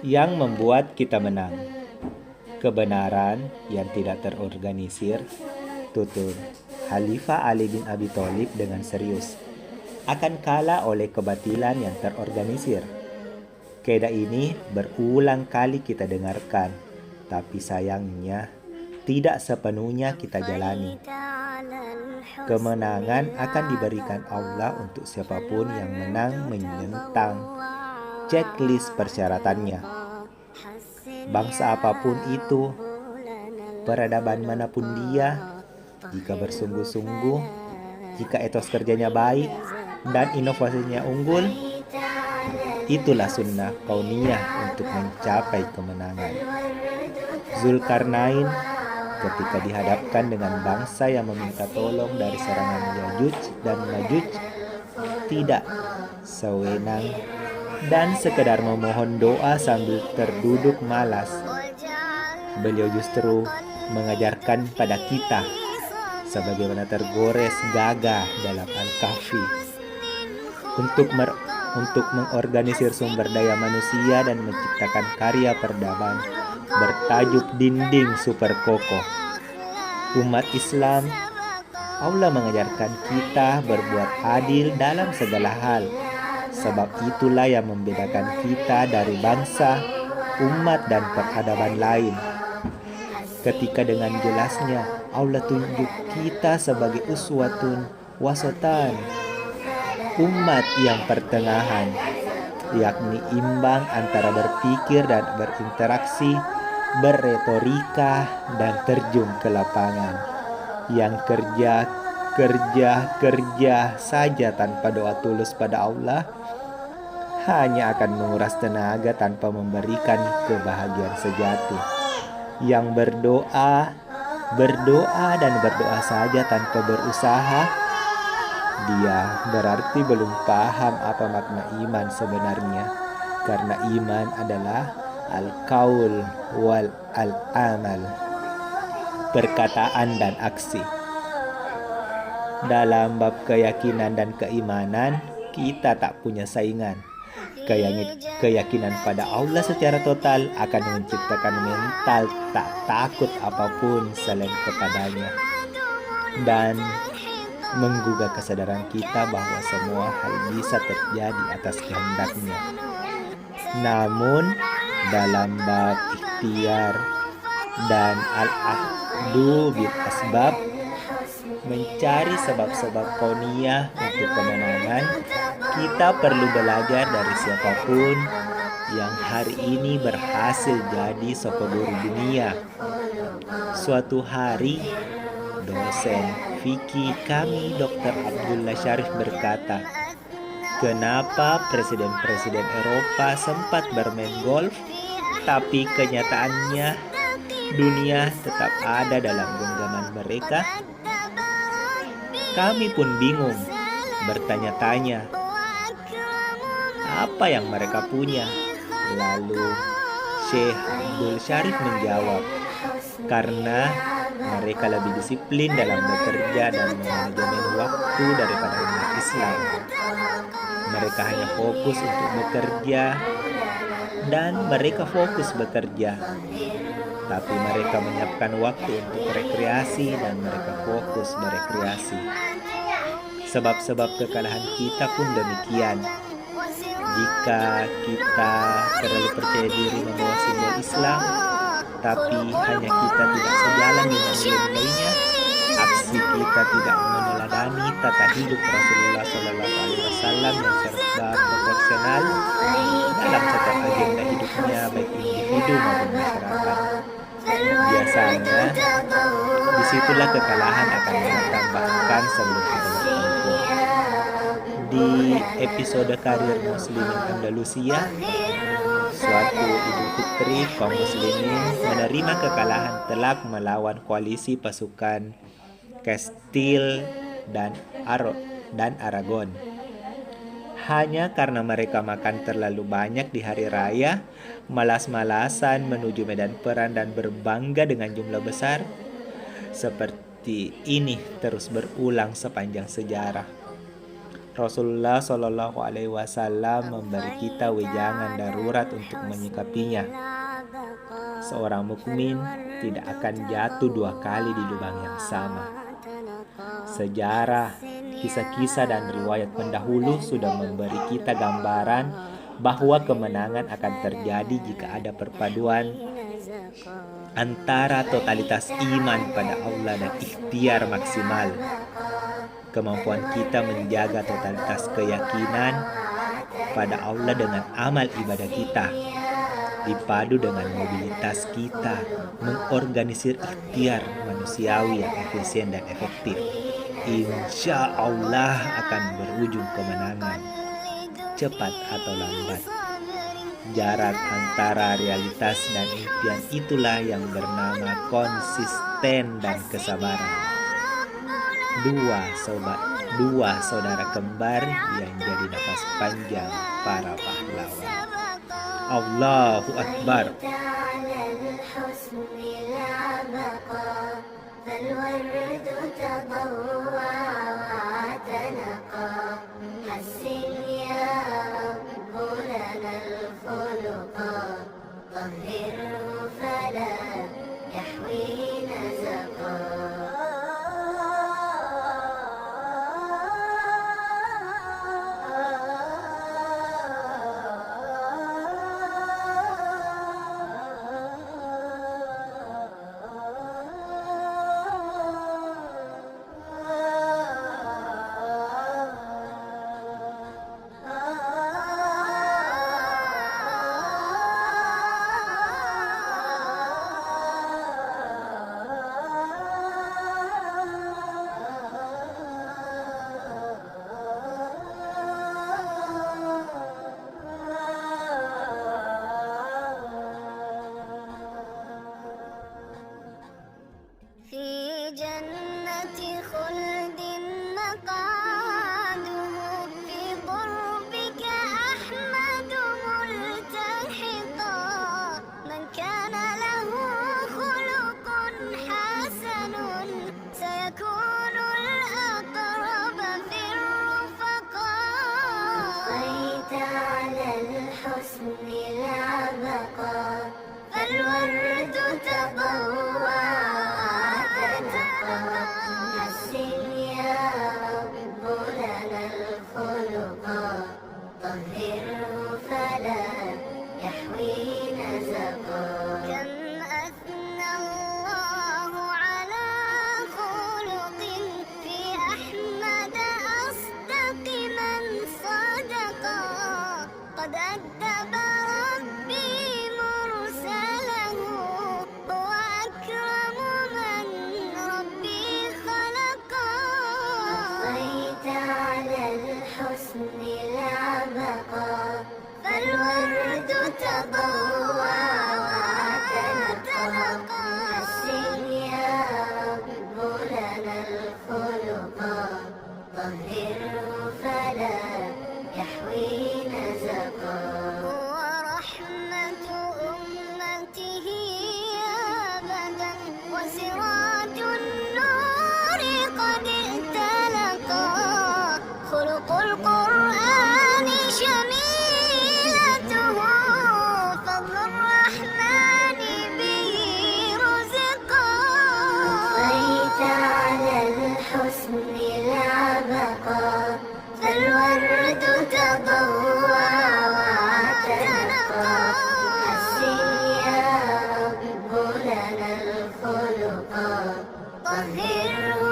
yang membuat kita menang. Kebenaran yang tidak terorganisir, tutur Khalifah Ali bin Abi Thalib dengan serius, akan kalah oleh kebatilan yang terorganisir. Kaidah ini berulang kali kita dengarkan, tapi sayangnya tidak sepenuhnya kita jalani. Kemenangan akan diberikan Allah untuk siapapun yang menang menyentang checklist persyaratannya. Bangsa apapun itu, peradaban manapun dia, jika bersungguh-sungguh, jika etos kerjanya baik dan inovasinya unggul, itulah sunnah kauniyah untuk mencapai kemenangan. Zulkarnain ketika dihadapkan dengan bangsa yang meminta tolong dari serangan Yajuj dan Majuj, tidak sewenang dan sekedar memohon doa sambil terduduk malas. Beliau justru mengajarkan pada kita sebagaimana tergores gagah dalam Al-Kahfi untuk mengorganisir sumber daya manusia dan menciptakan karya peradaban bertajuk Dinding Super Kokoh. Umat Islam, Allah mengajarkan kita berbuat adil dalam segala hal. Sebab itulah yang membedakan kita dari bangsa, umat dan peradaban lain. Ketika dengan jelasnya Allah tunjuk kita sebagai uswatun wasatan, umat yang pertengahan, yakni imbang antara berpikir dan berinteraksi, berretorika dan terjun ke lapangan, yang kerja saja tanpa doa tulus pada Allah hanya akan menguras tenaga tanpa memberikan kebahagiaan sejati. Yang berdoa dan berdoa saja tanpa berusaha, dia berarti belum paham apa makna iman sebenarnya. Karena iman adalah al-qaul wal al-amal, perkataan dan aksi. Dalam bab keyakinan dan keimanan, kita tak punya saingan. Keyakinan pada Allah secara total akan menciptakan mental tak takut apapun selain kepadanya, dan menggugah kesadaran kita bahwa semua hal bisa terjadi atas kehendaknya. Namun dalam bab ikhtiar dan al-ahdu bil asbab, mencari sebab-sebab kauniyah untuk kemenangan, kita perlu belajar dari siapapun yang hari ini berhasil jadi sokoguru dunia. Suatu hari, dosen fikih kami Dr. Abdullah Syarif berkata, kenapa presiden-presiden Eropa sempat bermain golf, tapi kenyataannya dunia tetap ada dalam genggaman mereka? Kami pun bingung, bertanya-tanya, apa yang mereka punya? Lalu Syekh Abdul Syarif menjawab, karena mereka lebih disiplin dalam bekerja dan manajemen waktu daripada umat Islam. Mereka hanya fokus untuk bekerja dan mereka fokus bekerja. Tapi mereka menyiapkan waktu untuk rekreasi dan mereka fokus berekreasi. Sebab-sebab kekalahan kita pun demikian. Jika kita terlalu percaya diri membawa simbol Islam, tapi hanya kita tidak sejalan dengan nilai-nilainya, aksi kita tidak meneladani tata hidup Rasulullah SAW yang serba proporsional dalam setiap agenda hidupnya, baik individu maupun masyarakat. Biasanya, disitulah kekalahan akan datang bahkan sebelum kita bertempur. Di episode karir Muslimin Andalusia, suatu Idul Fitri, kaum muslimin menerima kekalahan telak melawan koalisi pasukan Castile dan Aragon. Hanya karena mereka makan terlalu banyak di hari raya, malas-malasan menuju medan perang dan berbangga dengan jumlah besar. Seperti ini terus berulang sepanjang sejarah. Rasulullah Shallallahu Alaihi Wasallam memberi kita wejangan darurat untuk menyikapinya. Seorang mukmin tidak akan jatuh dua kali di lubang yang sama. Sejarah, kisah-kisah dan riwayat pendahulu sudah memberi kita gambaran bahwa kemenangan akan terjadi jika ada perpaduan antara totalitas iman pada Allah dan ikhtiar maksimal. Kemampuan kita menjaga totalitas keyakinan pada Allah dengan amal ibadah kita, dipadu dengan mobilitas kita mengorganisir ikhtiar manusiawi yang efisien dan efektif, insya Allah akan berujung kemenangan, cepat atau lambat. Jarak antara realitas dan impian itulah yang bernama konsisten dan kesabaran. Dua saudara kembar yang jadi nafas panjang para pahlawan. Allahu Akbar. طهره